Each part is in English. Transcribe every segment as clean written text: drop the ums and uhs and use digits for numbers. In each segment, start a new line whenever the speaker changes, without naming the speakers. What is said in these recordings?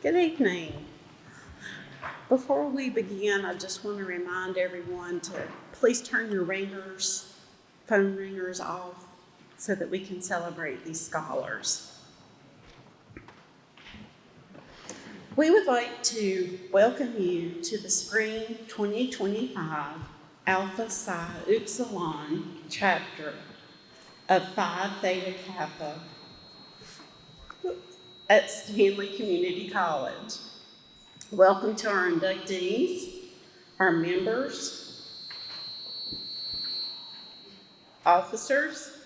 Good evening. Before we begin, I just want to remind everyone to please turn your phone ringers off so that we can celebrate these scholars. We would like to welcome you to the Spring 2025 Alpha Psi Upsilon chapter of Phi Theta Kappa at Stanley Community College. Welcome to our inductees, our members, officers,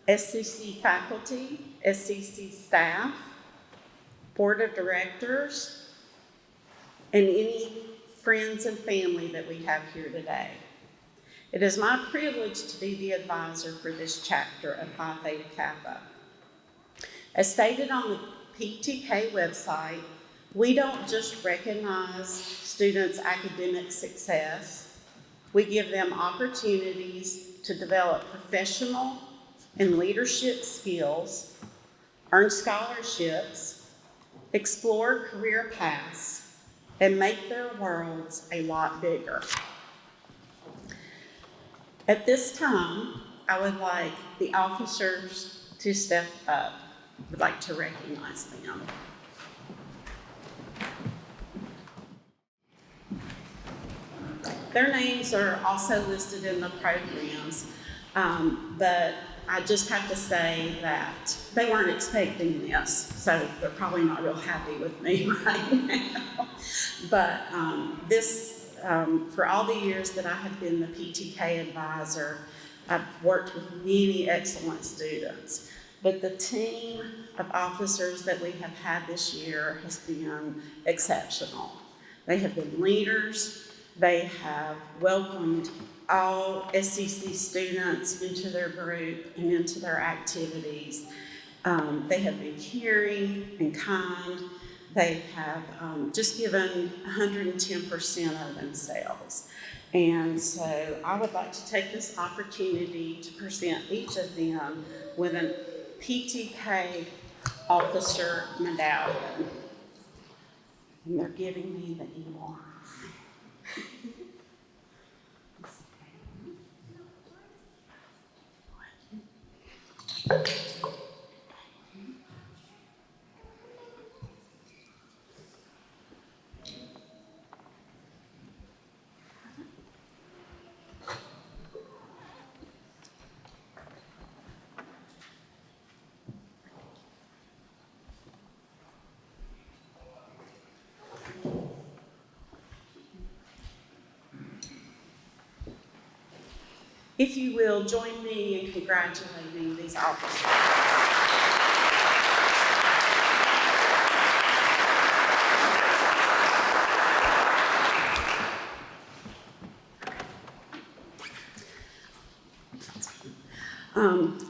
SCC faculty, SCC staff, board of directors, and any friends and family that we have here today. It is my privilege to be the advisor for this chapter of Phi Theta Kappa. As stated on the PTK website, we don't just recognize students' academic success, we give them opportunities to develop professional and leadership skills, earn scholarships, explore career paths, and make their worlds a lot bigger. At this time, I would like the officers to step up. I would like to recognize them. Their names are also listed in the programs, but I just have to say that they weren't expecting this, so they're probably not real happy with me right now. But for all the years that I have been the PTK advisor, I've worked with many excellent students. But the team of officers that we have had this year has been exceptional. They have been leaders. They have welcomed all SCC students into their group and into their activities. They have been caring and kind. They have just given 110% of themselves. And so I would like to take this opportunity to present each of them with an PTK officer medallion. And they're giving me the E1. If you will, join me in congratulating these officers.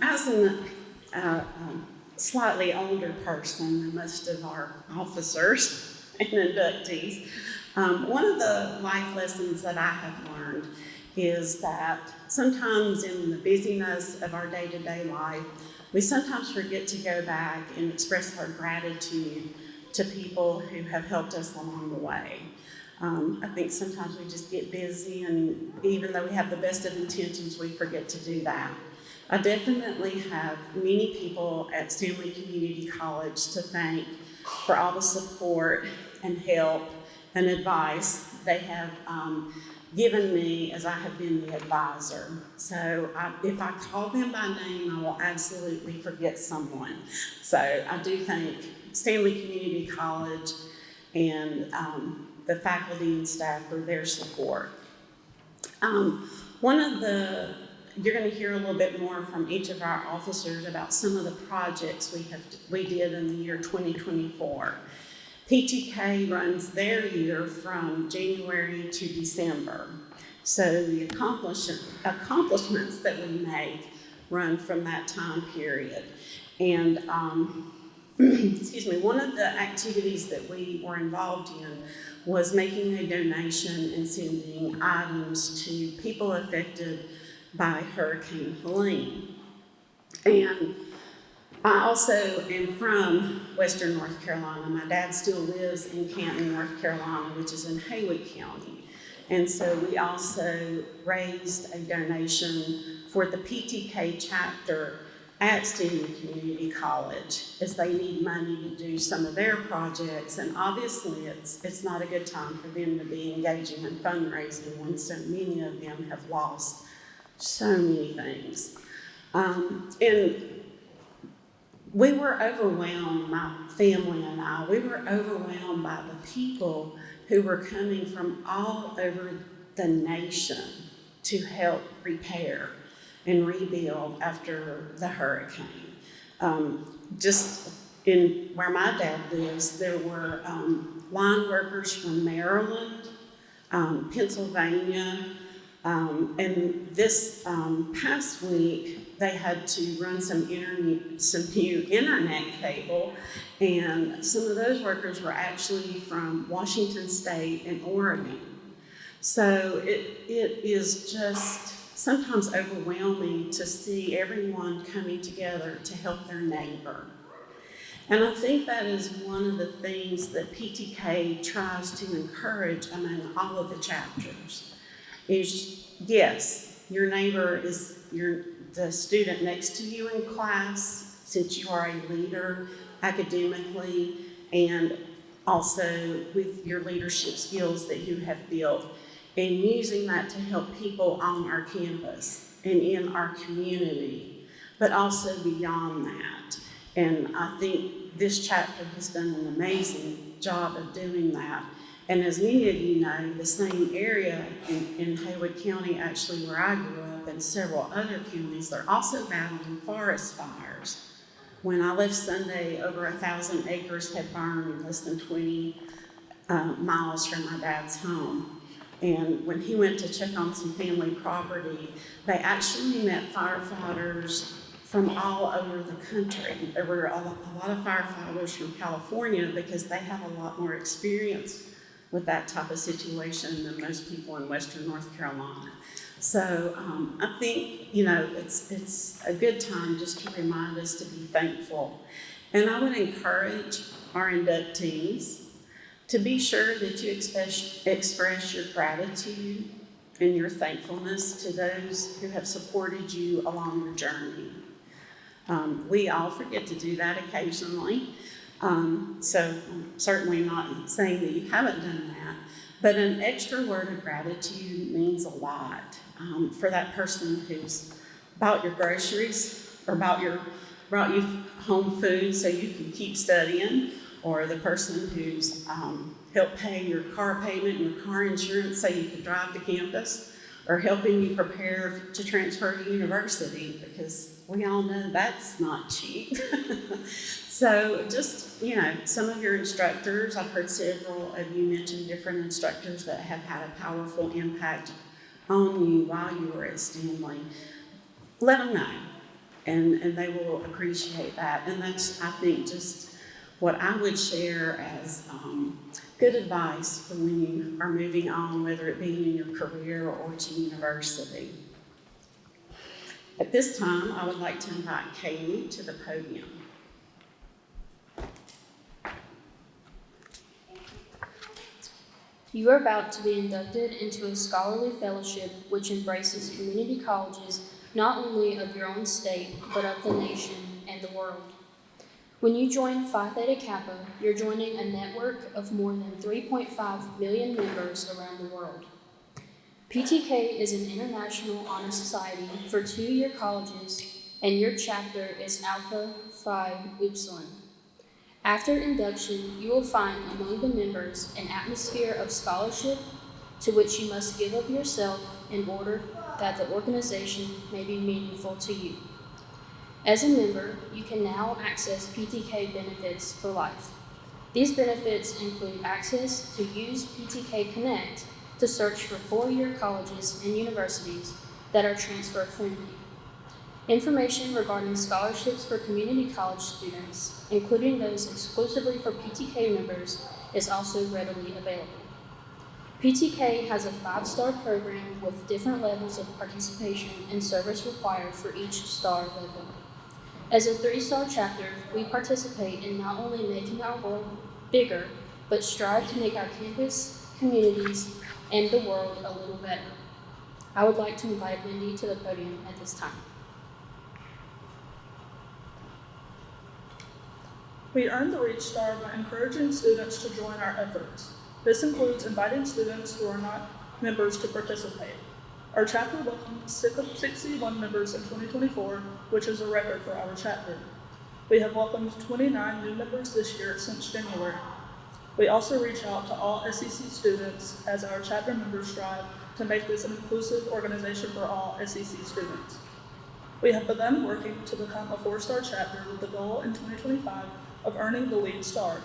As a slightly older person than most of our officers and inductees, one of the life lessons that I have learned is that sometimes in the busyness of our day-to-day life, we sometimes forget to go back and express our gratitude to people who have helped us along the way. I think sometimes we just get busy, and even though we have the best of intentions, we forget to do that. I definitely have many people at Stanley Community College to thank for all the support and help and advice they have given me as I have been the advisor. So if I call them by name, I will absolutely forget someone. So I do thank Stanley Community College and the faculty and staff for their support. You're going to hear a little bit more from each of our officers about some of the projects we did in the year 2024. PTK runs their year from January to December. So the accomplishments that we make run from that time period. And one of the activities that we were involved in was making a donation and sending items to people affected by Hurricane Helene. And I also am from Western North Carolina. My dad still lives in Canton, North Carolina, which is in Haywood County. And so we also raised a donation for the PTK chapter at Stephen Community College, as they need money to do some of their projects. And obviously it's not a good time for them to be engaging in fundraising when so many of them have lost so many things. And we were overwhelmed, my family and I, we were overwhelmed by the people who were coming from all over the nation to help repair and rebuild after the hurricane. Just in where my dad lives, there were line workers from Maryland, Pennsylvania, and this past week, they had to run some new internet cable, and some of those workers were actually from Washington State and Oregon. So it is just sometimes overwhelming to see everyone coming together to help their neighbor. And I think that is one of the things that PTK tries to encourage among all of the chapters. Is yes, your neighbor is the student next to you in class, since you are a leader academically and also with your leadership skills that you have built, and using that to help people on our campus and in our community, but also beyond that. And I think this chapter has done an amazing job of doing that. And as many of you know, the same area in Haywood County, actually where I grew up, and several other counties, they're also battling forest fires. When I left Sunday, over 1,000 acres had burned less than 20 miles from my dad's home. And when he went to check on some family property, they actually met firefighters from all over the country. There were a lot of firefighters from California because they have a lot more experience with that type of situation than most people in Western North Carolina. So I think, it's a good time just to remind us to be thankful. And I would encourage our inductees to be sure that you express your gratitude and your thankfulness to those who have supported you along your journey. We all forget to do that occasionally. So I'm certainly not saying that you haven't done that, but an extra word of gratitude means a lot for that person who's bought your groceries or brought you home food so you can keep studying, or the person who's helped pay your car payment and your car insurance so you can drive to campus, or helping you prepare to transfer to university, because we all know that's not cheap. So just, some of your instructors, I've heard several of you mention different instructors that have had a powerful impact on you while you were at Stanley. Let them know, and they will appreciate that. And that's, I think, just what I would share as good advice for when you are moving on, whether it be in your career or to university. At this time, I would like to invite Kaylee to the podium.
You are about to be inducted into a scholarly fellowship which embraces community colleges not only of your own state, but of the nation and the world. When you join Phi Theta Kappa, you're joining a network of more than 3.5 million members around the world. PTK is an international honor society for 2-year colleges, and your chapter is Alpha Phi Upsilon. After induction, you will find among the members an atmosphere of scholarship to which you must give of yourself in order that the organization may be meaningful to you. As a member, you can now access PTK benefits for life. These benefits include access to use PTK Connect to search for 4-year colleges and universities that are transfer friendly. Information regarding scholarships for community college students, including those exclusively for PTK members, is also readily available. PTK has a 5-star program with different levels of participation and service required for each star level. As a 3-star chapter, we participate in not only making our world bigger, but strive to make our campus, communities, and the world a little better. I would like to invite Wendy to the podium at this time.
We earned the Reach Star by encouraging students to join our efforts. This includes inviting students who are not members to participate. Our chapter welcomed 61 members in 2024, which is a record for our chapter. We have welcomed 29 new members this year since January. We also reach out to all SCC students as our chapter members strive to make this an inclusive organization for all SCC students. We have begun working to become a 4-star chapter with the goal in 2025 of earning the lead star.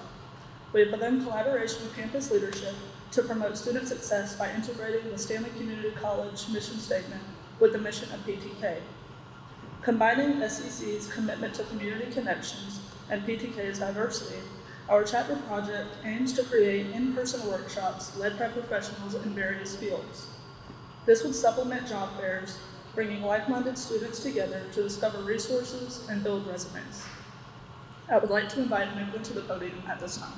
We have begun collaboration with campus leadership to promote student success by integrating the Stanley Community College mission statement with the mission of PTK. Combining SCC's commitment to community connections and PTK's diversity, our chapter project aims to create in-person workshops led by professionals in various fields. This would supplement job fairs, bringing like-minded students together to discover resources and build resumes. I would like to invite Nicole to the podium at this time.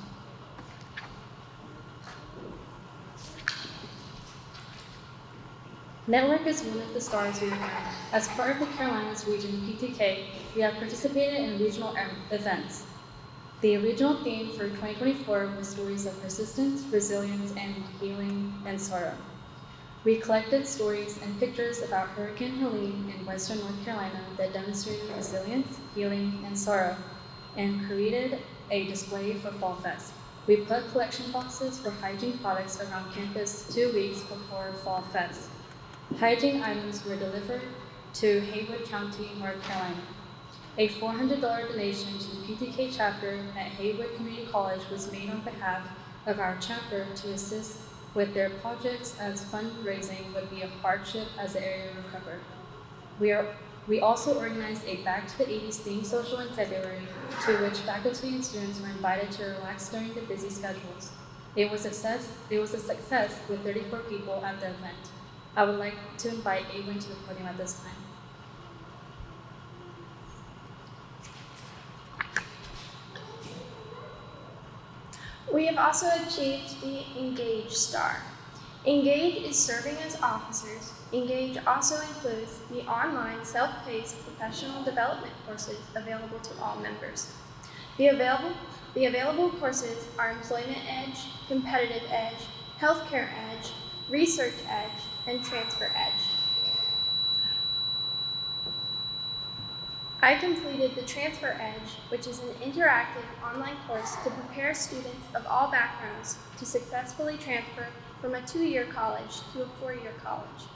Network is one of the stars we have earned. As part of the Carolinas Region PTK, we have participated in regional events. The regional theme for 2024 was stories of persistence, resilience, and healing and sorrow. We collected stories and pictures about Hurricane Helene in western North Carolina that demonstrated resilience, healing, and sorrow, and created a display for Fall Fest. We put collection boxes for hygiene products around campus 2 weeks before Fall Fest. Hygiene items were delivered to Haywood County, North Carolina. A $400 donation to the PTK chapter at Haywood Community College was made on behalf of our chapter to assist with their projects, as fundraising would be a hardship as the area recovered. We also organized a Back to the 80s themed social in February, to which faculty and students were invited to relax during the busy schedules. It was a success with 34 people at the event. I would like to invite Awen to the podium at this time.
We have also achieved the Engage Star. Engage is serving as officers. Engage also includes the online self-paced professional development courses available to all members. The available courses are Employment Edge, Competitive Edge, Healthcare Edge, Research Edge, and Transfer Edge. I completed the Transfer Edge, which is an interactive online course to prepare students of all backgrounds to successfully transfer from a 2-year college to a 4-year college.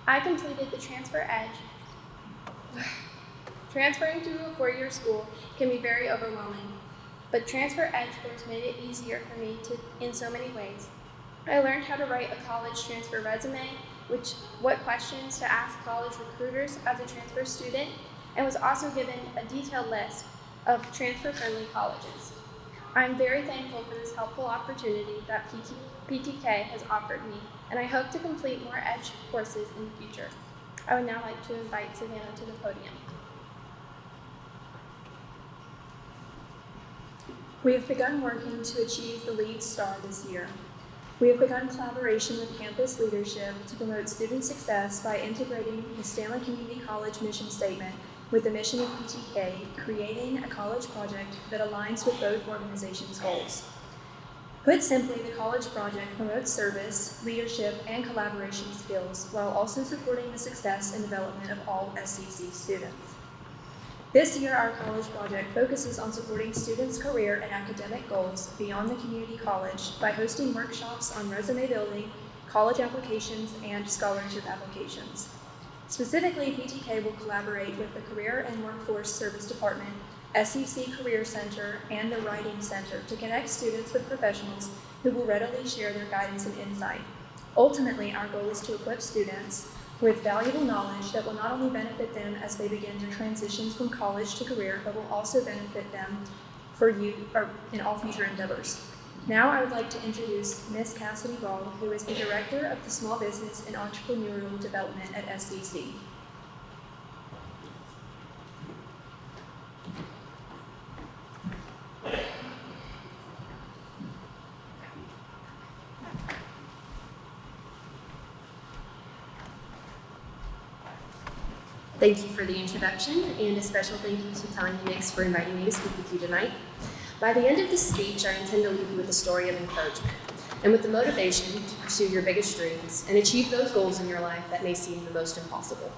I completed the Transfer Edge. Transferring to a 4-year school can be very overwhelming, but Transfer Edge course made it easier for me in so many ways. I learned how to write a college transfer resume, what questions to ask college recruiters as a transfer student, and was also given a detailed list of transfer-friendly colleges. I am very thankful for this helpful opportunity that PTK has offered me, and I hope to complete more EDGE courses in the future. I would now like to invite Savannah to the podium. We have begun working to achieve the LEAD Star this year. We have begun collaboration with campus leadership to promote student success by integrating the Stanley Community College mission statement with the mission of PTK, creating a college project that aligns with both organizations' goals. Put simply, the college project promotes service, leadership, and collaboration skills while also supporting the success and development of all SCC students. This year, our college project focuses on supporting students' career and academic goals beyond the community college by hosting workshops on resume building, college applications, and scholarship applications. Specifically, PTK will collaborate with the Career and Workforce Service Department, SCC Career Center, and the Writing Center to connect students with professionals who will readily share their guidance and insight. Ultimately, our goal is to equip students with valuable knowledge that will not only benefit them as they begin their transitions from college to career, but will also benefit them in all future endeavors. Now I would like to introduce Ms. Cassidy Ball, who is the Director of the Small Business and Entrepreneurial Development at SCC.
Thank you for the introduction, and a special thank you to Tanya Nix for inviting me to speak with you tonight. By the end of this speech, I intend to leave you with a story of encouragement and with the motivation to pursue your biggest dreams and achieve those goals in your life that may seem the most impossible.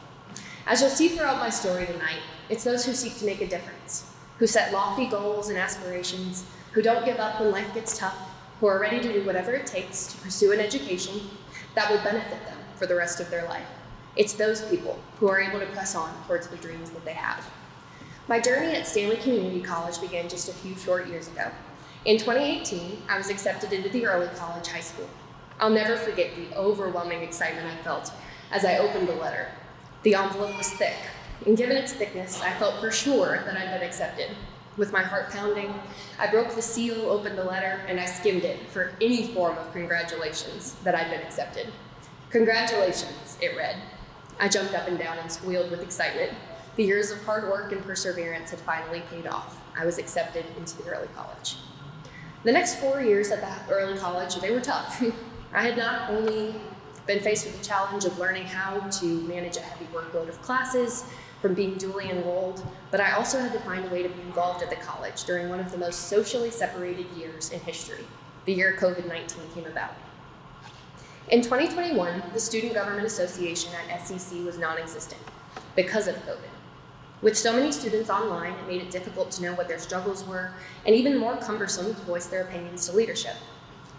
As you'll see throughout my story tonight, it's those who seek to make a difference, who set lofty goals and aspirations, who don't give up when life gets tough, who are ready to do whatever it takes to pursue an education that will benefit them for the rest of their life. It's those people who are able to press on towards the dreams that they have. My journey at Stanley Community College began just a few short years ago. In 2018, I was accepted into the early college high school. I'll never forget the overwhelming excitement I felt as I opened the letter. The envelope was thick, and given its thickness, I felt for sure that I'd been accepted. With my heart pounding, I broke the seal, opened the letter, and I skimmed it for any form of congratulations that I'd been accepted. Congratulations, it read. I jumped up and down and squealed with excitement. The years of hard work and perseverance had finally paid off. I was accepted into the early college. The next 4 years at the early college, they were tough. I had not only been faced with the challenge of learning how to manage a heavy workload of classes from being dually enrolled, but I also had to find a way to be involved at the college during one of the most socially separated years in history, the year COVID-19 came about. In 2021, the Student Government Association at SCC was non-existent because of COVID. With so many students online, it made it difficult to know what their struggles were, and even more cumbersome to voice their opinions to leadership.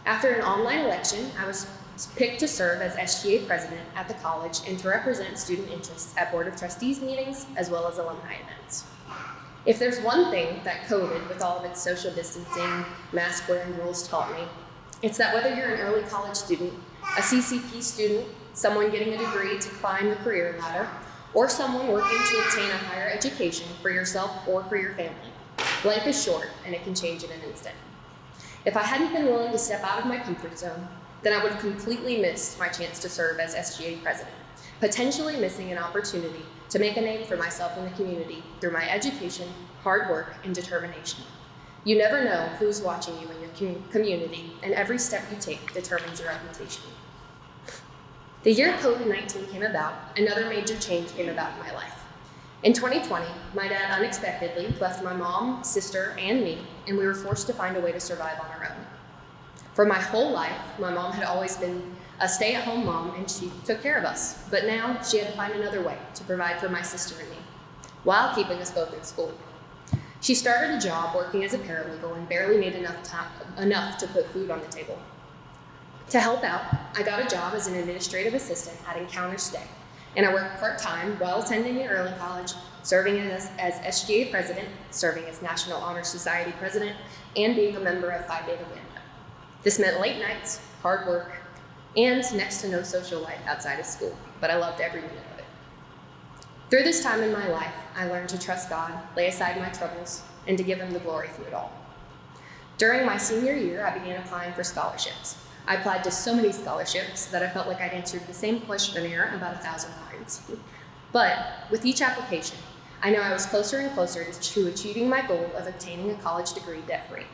After an online election, I was picked to serve as SGA president at the college and to represent student interests at Board of Trustees meetings as well as alumni events. If there's one thing that COVID, with all of its social distancing, mask wearing rules taught me, it's that whether you're an early college student, a CCP student, someone getting a degree to climb the career ladder, or someone working to obtain a higher education for yourself or for your family, life is short and it can change in an instant. If I hadn't been willing to step out of my comfort zone, then I would have completely missed my chance to serve as SGA president, potentially missing an opportunity to make a name for myself in the community through my education, hard work, and determination. You never know who's watching you in your community, and every step you take determines your reputation. The year COVID-19 came about, another major change came about in my life. In 2020, my dad unexpectedly left my mom, sister, and me, and we were forced to find a way to survive on our own. For my whole life, my mom had always been a stay-at-home mom, and she took care of us. But now she had to find another way to provide for my sister and me, while keeping us both in school. She started a job working as a paralegal and barely made enough to put food on the table. To help out, I got a job as an administrative assistant at Encounter Stay, and I worked part-time while attending an early college, serving as SGA president, serving as National Honor Society president, and being a member of Phi Theta. This meant late nights, hard work, and next to no social life outside of school, but I loved every minute of it. Through this time in my life, I learned to trust God, lay aside my troubles, and to give Him the glory through it all. During my senior year, I began applying for scholarships. I applied to so many scholarships that I felt like I'd answered the same questionnaire about 1,000 times. But with each application, I know I was closer and closer to achieving my goal of obtaining a college degree debt-free.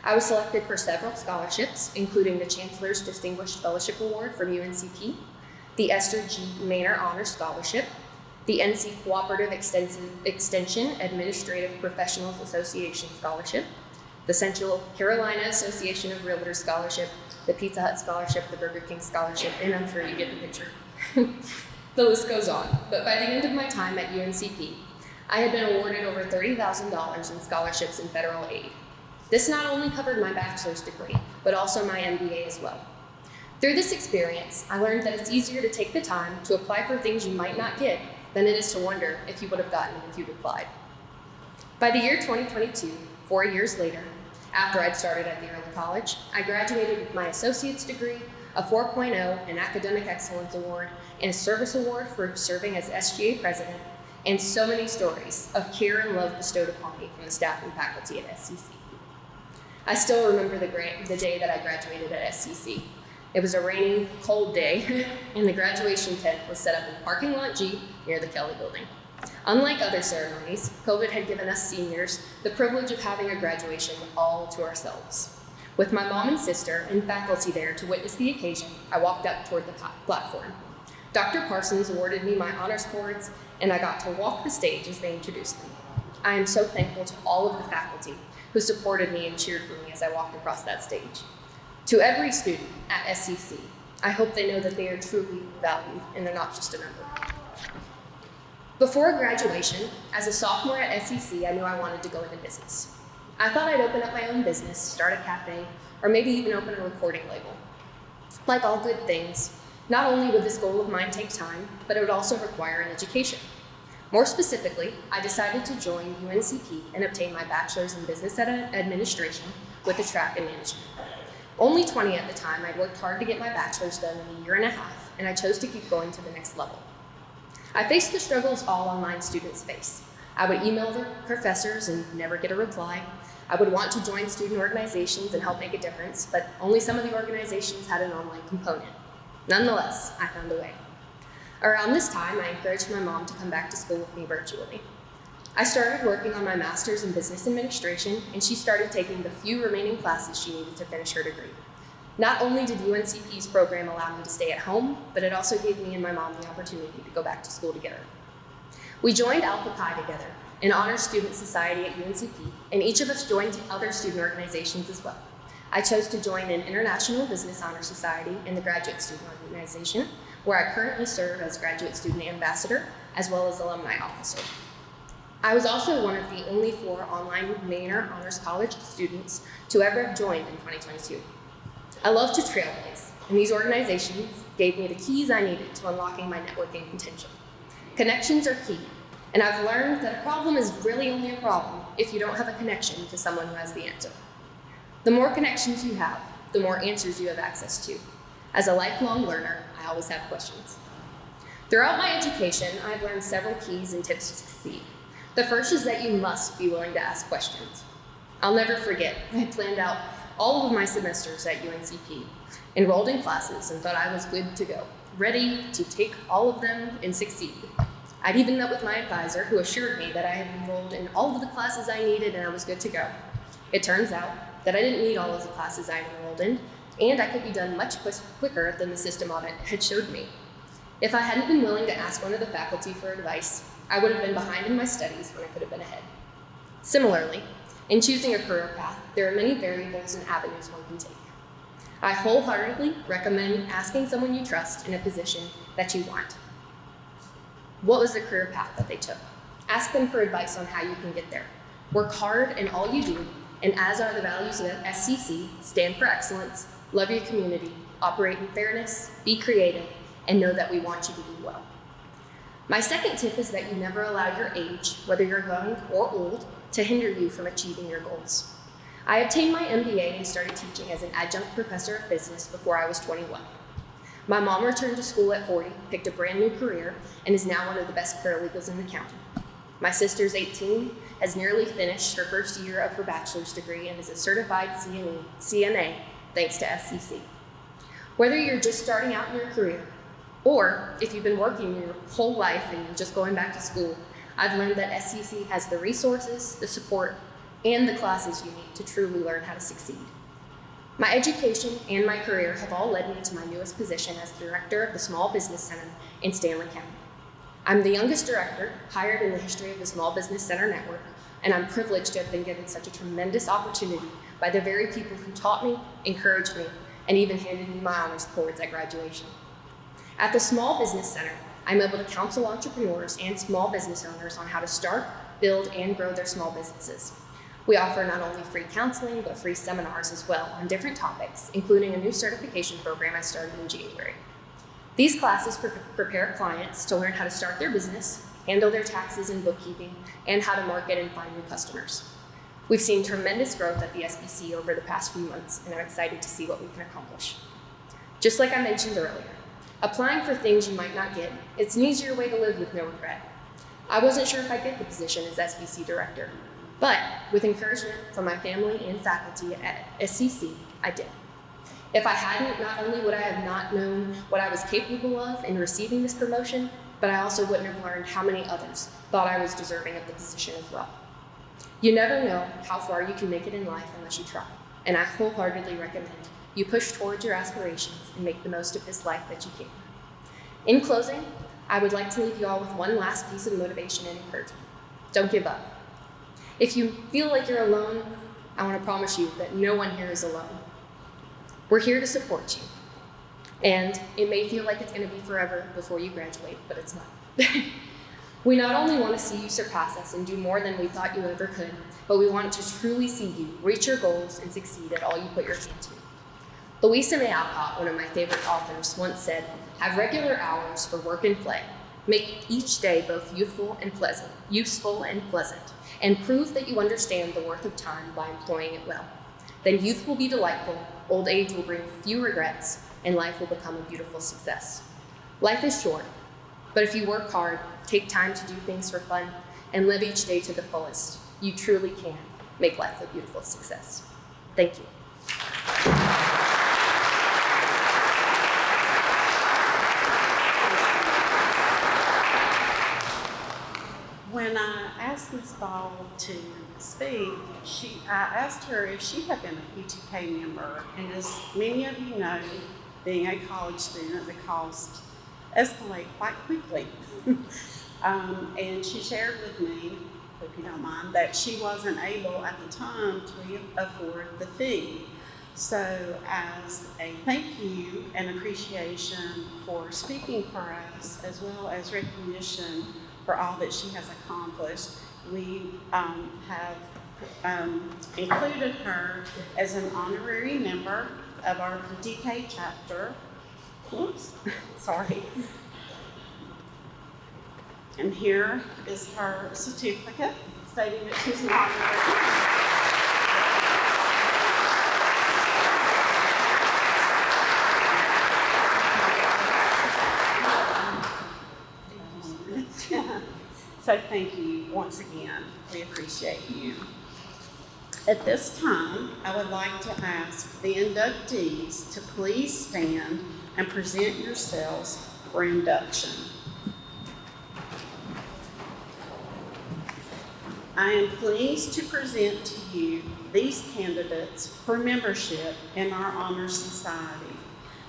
I was selected for several scholarships, including the Chancellor's Distinguished Fellowship Award from UNCP, the Esther G. Maynor Honor Scholarship, the NC Cooperative Extension Administrative Professionals Association Scholarship, the Central Carolina Association of Realtors Scholarship, the Pizza Hut Scholarship, the Burger King Scholarship, and I'm sure you get the picture. The list goes on, but by the end of my time at UNCP, I had been awarded over $30,000 in scholarships and federal aid. This not only covered my bachelor's degree, but also my MBA as well. Through this experience, I learned that it's easier to take the time to apply for things you might not get than it is to wonder if you would have gotten it if you'd applied. By the year 2022, 4 years later, after I'd started at the early college, I graduated with my associate's degree, a 4.0, an academic excellence award, and a service award for serving as SGA president, and so many stories of care and love bestowed upon me from the staff and faculty at SCC. I still remember the day that I graduated at SCC. It was a rainy, cold day, and the graduation tent was set up in parking lot G near the Kelly building. Unlike other ceremonies, COVID had given us seniors the privilege of having a graduation all to ourselves. With my mom and sister and faculty there to witness the occasion, I walked up toward the platform. Dr. Parsons awarded me my honors cords, and I got to walk the stage as they introduced me. I am so thankful to all of the faculty who supported me and cheered for me as I walked across that stage. To every student at SCC, I hope they know that they are truly valued and they're not just a number. Before graduation, as a sophomore at SCC, I knew I wanted to go into business. I thought I'd open up my own business, start a cafe, or maybe even open a recording label. Like all good things, not only would this goal of mine take time, but it would also require an education. More specifically, I decided to join UNCP and obtain my bachelor's in business administration with a track in management. Only 20 at the time, I'd worked hard to get my bachelor's done in a year and a half, and I chose to keep going to the next level. I faced the struggles all online students face. I would email the professors and never get a reply. I would want to join student organizations and help make a difference, but only some of the organizations had an online component. Nonetheless, I found a way. Around this time, I encouraged my mom to come back to school with me virtually. I started working on my master's in business administration, and she started taking the few remaining classes she needed to finish her degree. Not only did UNCP's program allow me to stay at home, but it also gave me and my mom the opportunity to go back to school together. We joined Alpha Pi together, an honors student society at UNCP, and each of us joined other student organizations as well. I chose to join an International Business Honor Society and the Graduate Student Organization, where I currently serve as Graduate Student Ambassador, as well as Alumni Officer. I was also one of the only 4 online Manor Honors College students to ever have joined in 2022. I love to trailblaze, and these organizations gave me the keys I needed to unlocking my networking potential. Connections are key, and I've learned that a problem is really only a problem if you don't have a connection to someone who has the answer. The more connections you have, the more answers you have access to. As a lifelong learner, I always have questions. Throughout my education, I've learned several keys and tips to succeed. The first is that you must be willing to ask questions. I'll never forget, I had planned out all of my semesters at UNCP, enrolled in classes, and thought I was good to go, ready to take all of them and succeed. I'd even met with my advisor, who assured me that I had enrolled in all of the classes I needed and I was good to go. It turns out that I didn't need all of the classes I enrolled in, and I could be done much quicker than the system audit had showed me. If I hadn't been willing to ask one of the faculty for advice, I would have been behind in my studies when I could have been ahead. Similarly, in choosing a career path, there are many variables and avenues one can take. I wholeheartedly recommend asking someone you trust in a position that you want. What was the career path that they took? Ask them for advice on how you can get there. Work hard in all you do, and as are the values of SCC, stand for excellence, love your community, operate in fairness, be creative, and know that we want you to do well. My second tip is that you never allow your age, whether you're young or old, to hinder you from achieving your goals. I obtained my MBA and started teaching as an adjunct professor of business before I was 21. My mom returned to school at 40, picked a brand new career, and is now one of the best paralegals in the county. My sister's 18, has nearly finished her first year of her bachelor's degree, and is a certified CNA thanks to SCC. Whether you're just starting out in your career, or if you've been working your whole life and you're just going back to school, I've learned that SCC has the resources, the support, and the classes you need to truly learn how to succeed. My education and my career have all led me to my newest position as director of the Small Business Center in Stanley County. I'm the youngest director hired in the history of the Small Business Center network, and I'm privileged to have been given such a tremendous opportunity by the very people who taught me, encouraged me, and even handed me my honors cords at graduation. At the Small Business Center, I'm able to counsel entrepreneurs and small business owners on how to start, build, and grow their small businesses. We offer not only free counseling, but free seminars as well on different topics, including a new certification program I started in January. These classes prepare clients to learn how to start their business, handle their taxes and bookkeeping, and how to market and find new customers. We've seen tremendous growth at the SBC over the past few months, and I'm excited to see what we can accomplish. Just like I mentioned earlier, applying for things you might not get, it's an easier way to live with no regret. I wasn't sure if I'd get the position as SBC director, but with encouragement from my family and faculty at SCC, I did. If I hadn't, not only would I have not known what I was capable of in receiving this promotion, but I also wouldn't have learned how many others thought I was deserving of the position as well. You never know how far you can make it in life unless you try, and I wholeheartedly recommend you push towards your aspirations and make the most of this life that you can. In closing, I would like to leave you all with one last piece of motivation and encouragement. Don't give up. If you feel like you're alone, I want to promise you that no one here is alone. We're here to support you. And it may feel like it's going to be forever before you graduate, but it's not. We not only want to see you surpass us and do more than we thought you ever could, but we want to truly see you reach your goals and succeed at all you put your hand to. Louisa May Alcott, one of my favorite authors, once said, "Have regular hours for work and play. Make each day both useful and pleasant, and prove that you understand the worth of time by employing it well. Then youth will be delightful, old age will bring few regrets, and life will become a beautiful success." Life is short, but if you work hard, take time to do things for fun, and live each day to the fullest, you truly can make life a beautiful success. Thank you.
When I asked Ms. Ball to speak, I asked her if she had been a PTK member, and as many of you know, being a college student, the costs escalate quite quickly. And she shared with me, if you don't mind, that she wasn't able at the time to afford the fee. So as a thank you and appreciation for speaking for us, as well as recognition for all that she has accomplished, we have included her as an honorary member of our DK chapter. Oops, sorry. And here is her certificate stating that she's an honorary. So thank you once again. We appreciate you. At this time, I would like to ask the inductees to please stand and present yourselves for induction. I am pleased to present to you these candidates for membership in our Honor Society.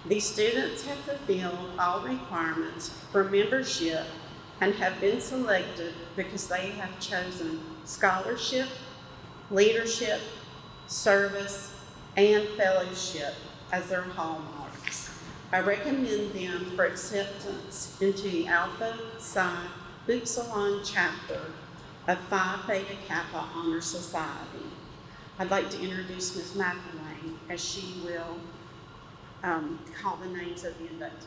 These students have fulfilled all requirements for membership and have been selected because they have chosen scholarship, leadership, service, and fellowship as their hallmarks. I recommend them for acceptance into the Alpha Psi Upsilon chapter of Phi Theta Kappa Honor Society. I'd like to introduce Ms. McElwain as she will call the names of the inductees.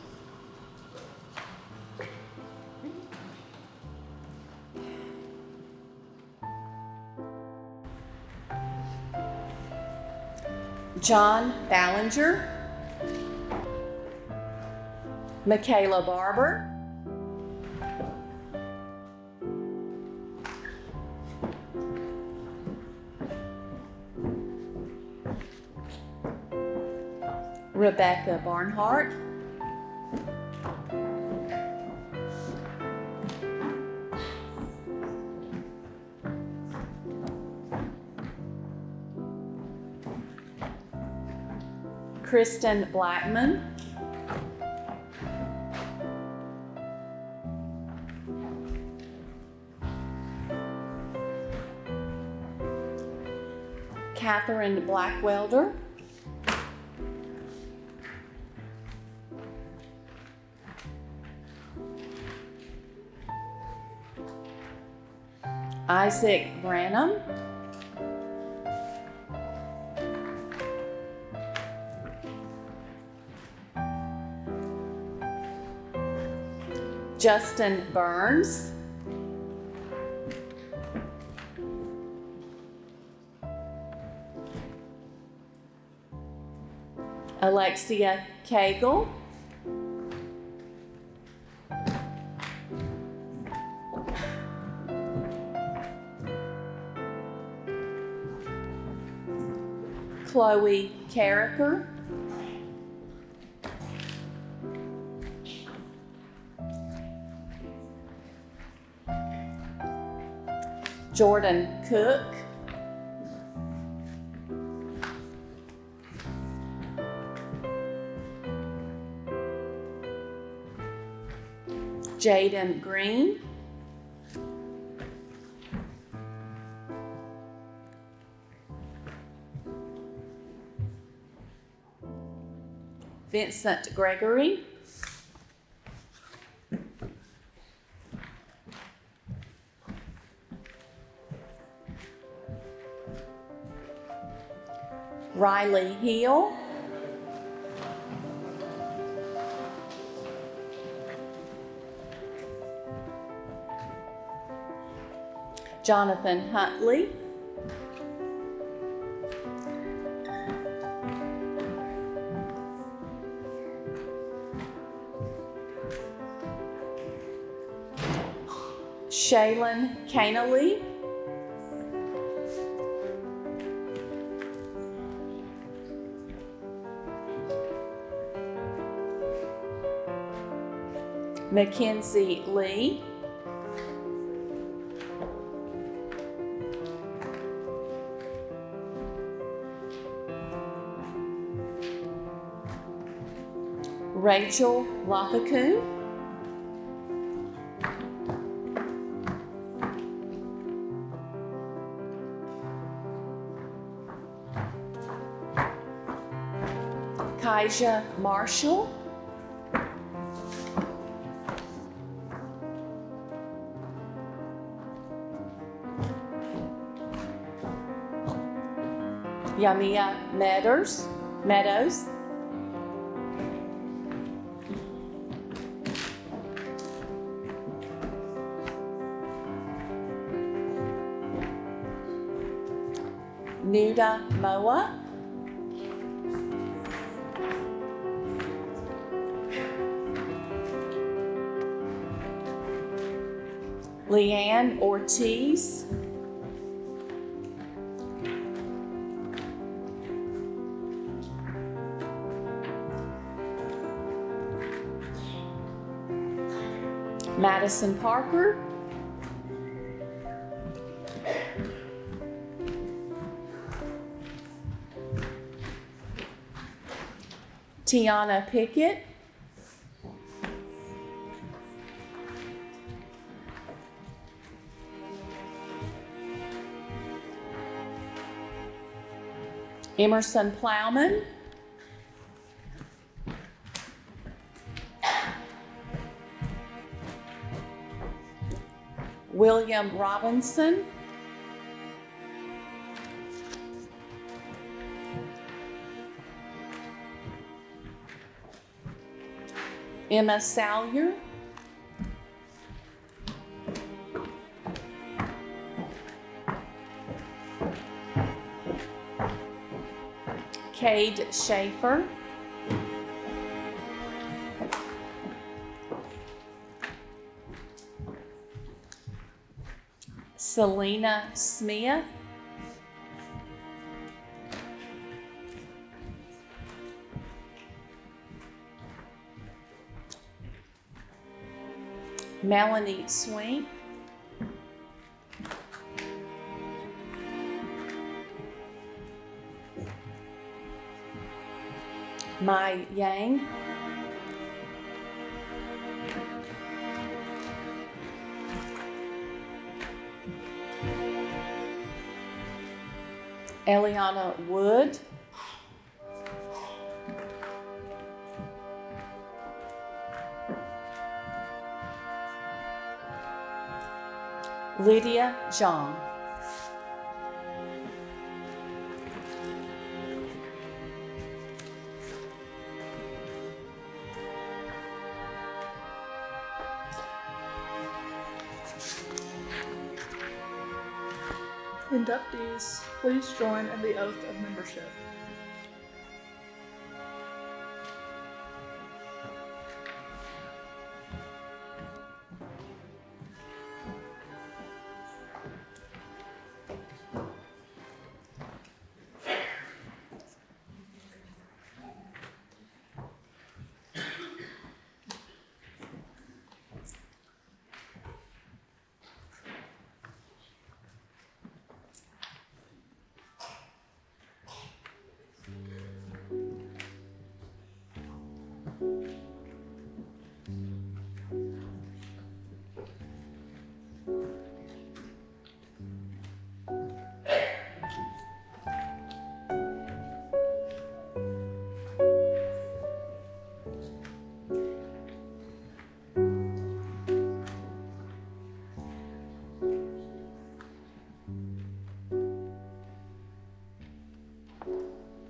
John Ballinger, Michaela Barber, Rebecca Barnhart, Kristen Blackman, Catherine Blackwelder, Isaac Branham, Justin Burns, Alexia Cagle, Chloe Carricker, Jordan Cook, Jaden Green, Vincent Gregory, Riley Hill, Jonathan Huntley, Shaylin Canely, Mackenzie Lee, Rachel Lafacoo, Kaija Marshall, Yamia Meadows, Nuda Moa, Leanne Ortiz, Madison Parker, Tiana Pickett, Emerson Plowman, William Robinson, Emma Salyer, Cade Schaefer, Selena Smith, Melanie Swink, Mai Yang, Eliana Wood, Lydia Zhang.
Inductees, please join in the oath of membership.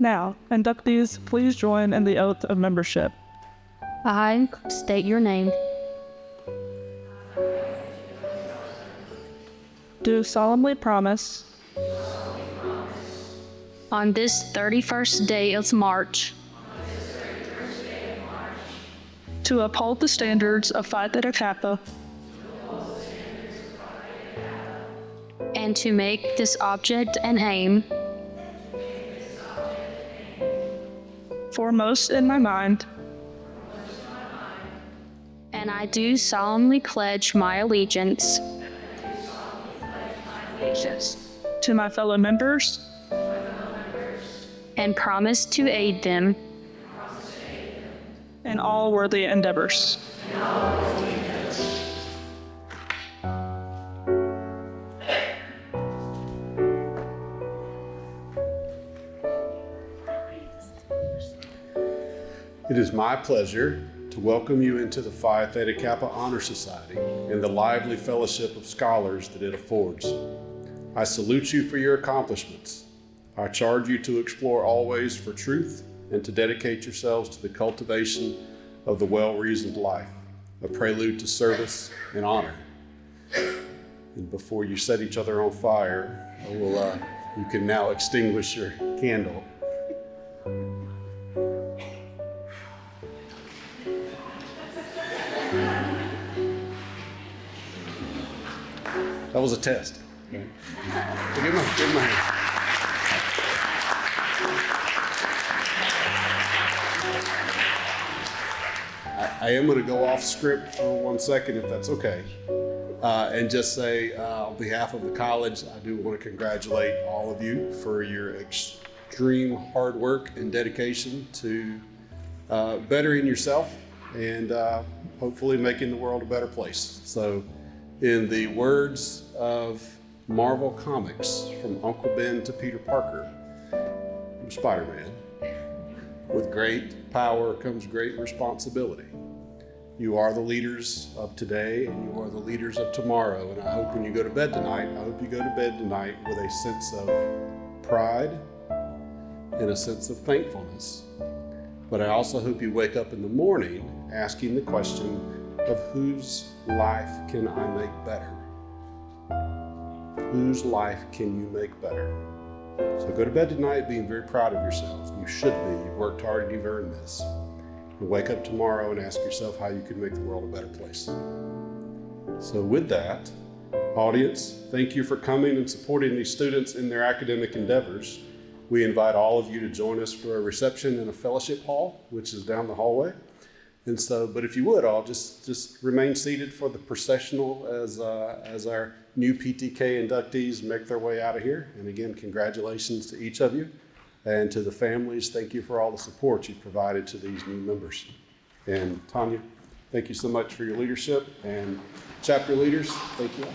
Now, inductees, please join in the oath of membership.
I state your name.
Do solemnly promise
On this 31st day of March,
to uphold the standards of Phi Theta Kappa
and to make this object and aim
foremost in my mind,
and I do solemnly pledge my allegiance
to my fellow members
and promise to aid them
in all worthy endeavors.
It is my pleasure to welcome you into the Phi Theta Kappa Honor Society and the lively fellowship of scholars that it affords. I salute you for your accomplishments. I charge you to explore always for truth and to dedicate yourselves to the cultivation of the well-reasoned life, a prelude to service and honor. And before you set each other on fire, you can now extinguish your candle. That was a test. Right? So give him a hand. I am going to go off script for 1 second, if that's okay, and just say on behalf of the college, I do want to congratulate all of you for your extreme hard work and dedication to bettering yourself and hopefully making the world a better place. So, in the words of Marvel Comics, from Uncle Ben to Peter Parker, I'm Spider-Man, with great power comes great responsibility. You are the leaders of today and you are the leaders of tomorrow. And I hope when you go to bed tonight, with a sense of pride and a sense of thankfulness. But I also hope you wake up in the morning asking the question of whose life can I make better? Whose life can you make better? So go to bed tonight being very proud of yourself. You should be. You've worked hard and you've earned this. And wake up tomorrow and ask yourself how you can make the world a better place. So with that, audience, thank you for coming and supporting these students in their academic endeavors. We invite all of you to join us for a reception in a fellowship hall, which is down the hallway. And so, but if you would, all just remain seated for the processional as our new PTK inductees make their way out of here. And again, congratulations to each of you. And to the families, thank you for all the support you've provided to these new members. And Tanya, thank you so much for your leadership. And chapter leaders, thank you all.